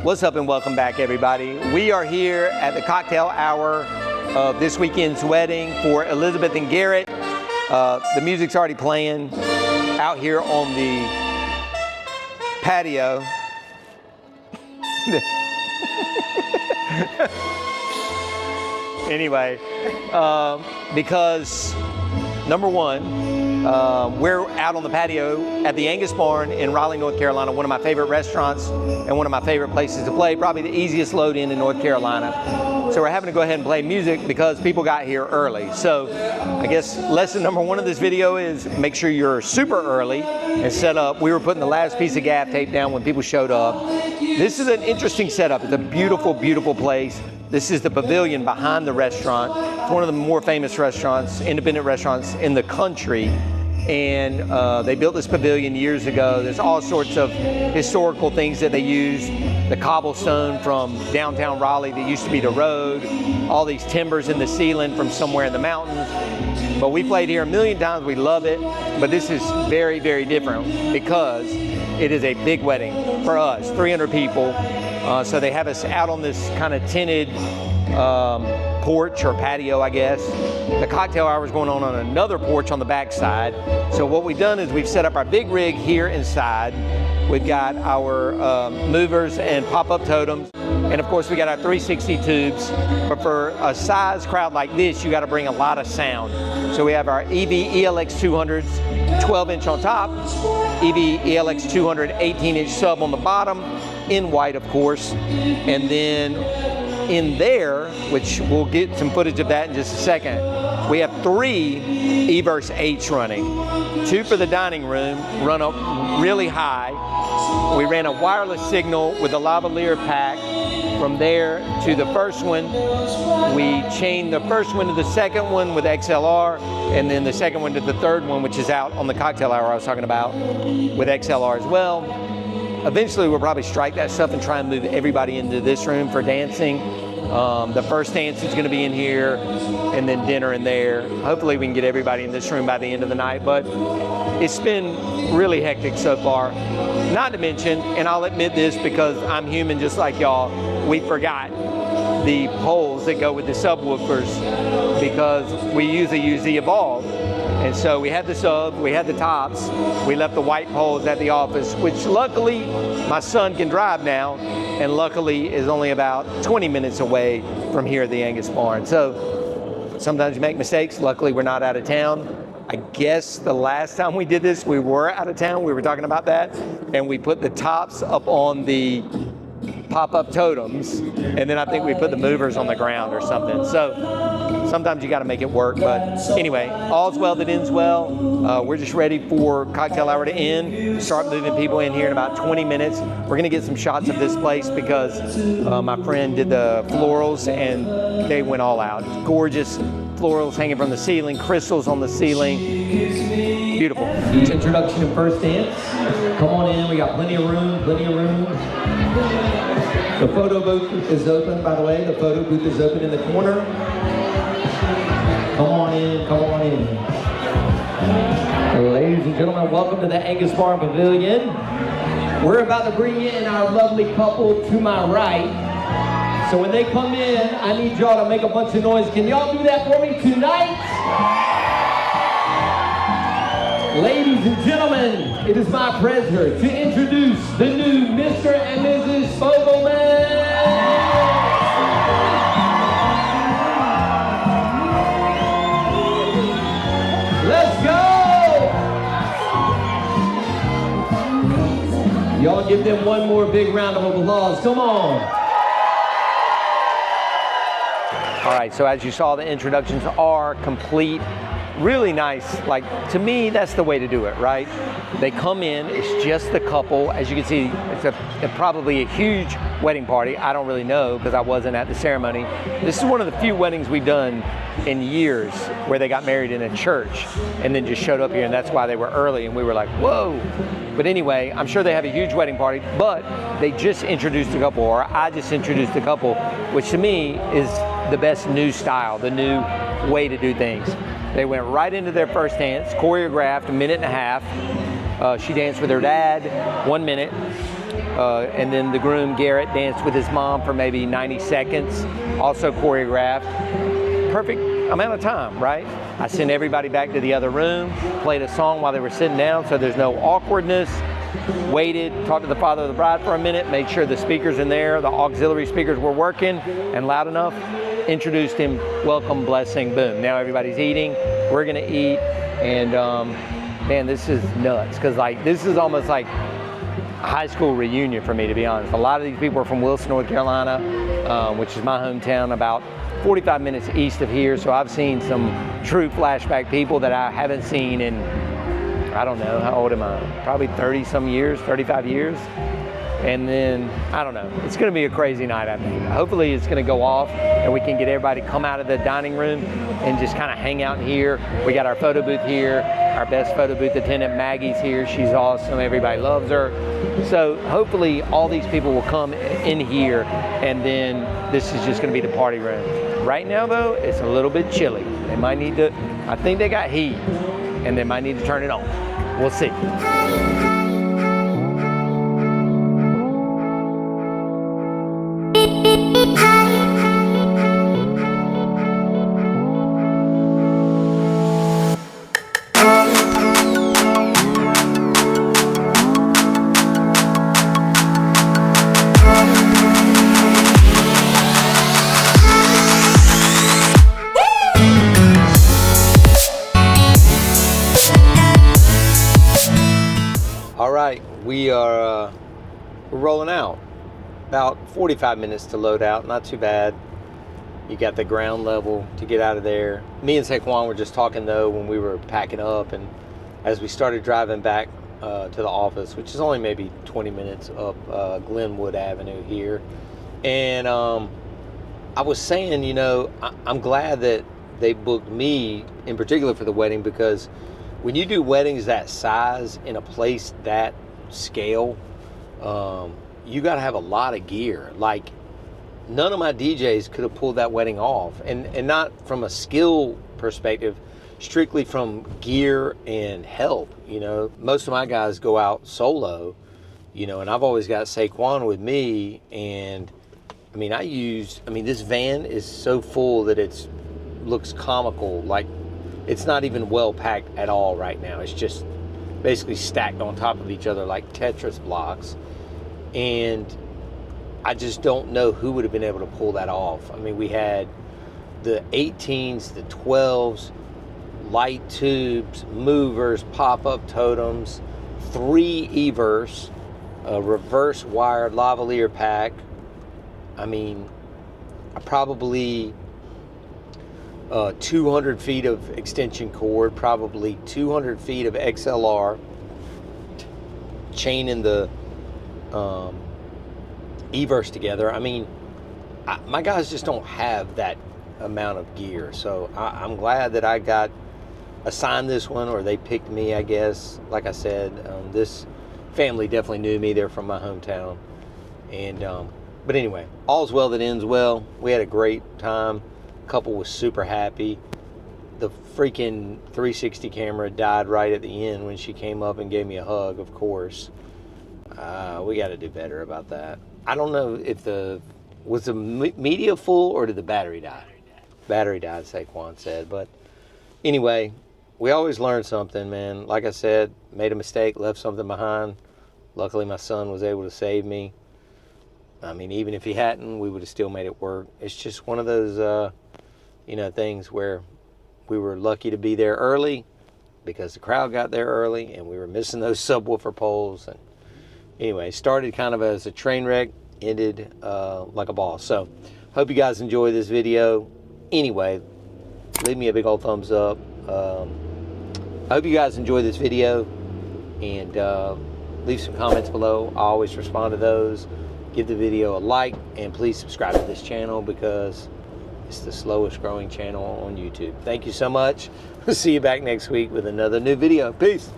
What's up and welcome back, everybody. We are here at the cocktail hour of this weekend's wedding for Elizabeth and Garrett. The music's already playing out here on the patio. Anyway, because number one, we're out on the patio at the Angus Barn in Raleigh, North Carolina, one of my favorite restaurants and one of my favorite places to play, probably the easiest load in North Carolina. So we're having to go ahead and play music because people got here early. So I guess lesson number one of this video is make sure you're super early and set up. We were putting the last piece of gaff tape down when people showed up. This is an interesting setup. It's a beautiful, beautiful place. This is the pavilion behind the restaurant. It's one of the more famous restaurants, independent restaurants in the country. And they built this pavilion years ago. There's all sorts of historical things that they use. The cobblestone from downtown Raleigh that used to be the road, all these timbers in the ceiling from somewhere in the mountains. But we played here a million times, we love it. But this is very, very different because it is a big wedding for us, 300 people. So they have us out on this kind of tinted porch or patio, I guess. The cocktail hour is going on another porch on the back side. So what we've done is we've set up our big rig here inside. We've got our movers and pop-up totems. And of course we got our 360 tubes. But for a size crowd like this, you got to bring a lot of sound. So we have our EV ELX 200s, 12-inch on top, EV ELX 200 18-inch sub on the bottom, in white of course. And then in there, which we'll get some footage of that in just a second, we have 3 eVerse 8s running. 2 for the dining room, run up really high. We ran a wireless signal with a lavalier pack. From there to the first one, we chained the first one to the second one with XLR, and then the second one to the third one, which is out on the cocktail hour I was talking about, with XLR as well. Eventually we'll probably strike that stuff and try and move everybody into this room for dancing. The first dance is going to be in here, and then dinner in there. Hopefully we can get everybody in this room by the end of the night, but it's been really hectic so far. Not to mention, and I'll admit this because I'm human just like y'all, we forgot the poles that go with the subwoofers because we usually use the Evolve. And so we had the sub, we had the tops, we left the white poles at the office, which luckily my son can drive now, and luckily is only about 20 minutes away from here at the Angus Barn. So sometimes you make mistakes. Luckily we're not out of town. I guess the last time we did this, we were out of town. We were talking about that. And we put the tops up on the pop-up totems. And then I think we put the movers on the ground or something. So sometimes you got to make it work. But anyway, all's well that ends well. We're just ready for cocktail hour to end. Start moving people in here in about 20 minutes. We're going to get some shots of this place because my friend did the florals and they went all out. Gorgeous florals hanging from the ceiling, crystals on the ceiling. Beautiful. Each introduction and first dance. Come on in, we got plenty of room, plenty of room. The photo booth is open, by the way. The photo booth is open in the corner. Come on in, come on in. Ladies and gentlemen, welcome to the Angus Barn Pavilion. We're about to bring in our lovely couple to my right. So when they come in, I need y'all to make a bunch of noise. Can y'all do that for me tonight? Ladies and gentlemen, it is my pleasure to introduce the new Mr. and Mrs. Fogelman. Let's go! Y'all give them one more big round of applause. Come on. All right, so as you saw, the introductions are complete. Really nice. Like, to me, that's the way to do it, right? They come in, it's just the couple. As you can see, it's probably a huge wedding party. I don't really know because I wasn't at the ceremony. This is one of the few weddings we've done in years where they got married in a church and then just showed up here, and that's why they were early, and we were like, whoa. But anyway, I'm sure they have a huge wedding party, but they just introduced a couple, or I just introduced a couple, which to me is the best new style, the new way to do things. They went right into their first dance, choreographed, a minute and a half. She danced with her dad, 1 minute. And then the groom, Garrett, danced with his mom for maybe 90 seconds, also choreographed. Perfect amount of time, right? I sent everybody back to the other room, played a song while they were sitting down so there's no awkwardness, waited, talked to the father of the bride for a minute, made sure the speakers in there, the auxiliary speakers were working and loud enough, introduced him, welcome, blessing, boom. Now everybody's eating, we're gonna eat, and man, this is nuts, because like this is almost like a high school reunion for me, to be honest. A lot of these people are from Wilson, North Carolina, which is my hometown, about 45 minutes east of here, so I've seen some true flashback people that I haven't seen in, I don't know, how old am I? Probably 30 some years, 35 years. And then, I don't know, it's gonna be a crazy night, I think. Hopefully it's gonna go off and we can get everybody to come out of the dining room and just kind of hang out in here. We got our photo booth here. Our best photo booth attendant, Maggie's here. She's awesome, everybody loves her. So hopefully all these people will come in here, and then this is just gonna be the party room. Right now though, it's a little bit chilly. They might need to, I think they got heat, and they might need to turn it on. We'll see. All right, we're rolling out. About 45 minutes to load out, not too bad. You got the ground level to get out of there. Me and Saquon were just talking though when we were packing up, and as we started driving back to the office, which is only maybe 20 minutes up Glenwood Avenue here. And I was saying, you know, I'm glad that they booked me in particular for the wedding, because when you do weddings that size in a place that scale, you got to have a lot of gear. Like, none of my DJs could have pulled that wedding off, and not from a skill perspective, strictly from gear and help. You know, most of my guys go out solo, you know, and I've always got Saquon with me. And I mean, this van is so full that it's looks comical. Like, it's not even well packed at all right now. It's just basically stacked on top of each other like Tetris blocks. And I just don't know who would have been able to pull that off. I mean, we had the 18s, the 12s, light tubes, movers, pop-up totems, 3 E-verse, a reverse wired lavalier pack. I mean, probably 200 feet of extension cord, probably 200 feet of XLR, chaining the E-verse together. I mean, my guys just don't have that amount of gear, so I'm glad that I got assigned this one, or they picked me, I guess. Like I said, this family definitely knew me. They're from my hometown. And but anyway, all's well that ends well. We had a great time. Couple was super happy. The freaking 360 camera died right at the end when she came up and gave me a hug, of course. We got to do better about that. I don't know if was the media full, or did the battery die? Battery died, Saquon said. But anyway, we always learn something, man. Like I said, made a mistake, left something behind. Luckily, my son was able to save me. I mean, even if he hadn't, we would have still made it work. It's just one of those things where we were lucky to be there early because the crowd got there early, and we were missing those subwoofer poles. And anyway, started kind of as a train wreck, ended like a boss. So hope you guys enjoy this video. Anyway, leave me a big old thumbs up. I hope you guys enjoy this video, and leave some comments below. I always respond to those. Give the video a like, and please subscribe to this channel, because it's the slowest growing channel on YouTube. Thank you so much. We'll see you back next week with another new video. Peace.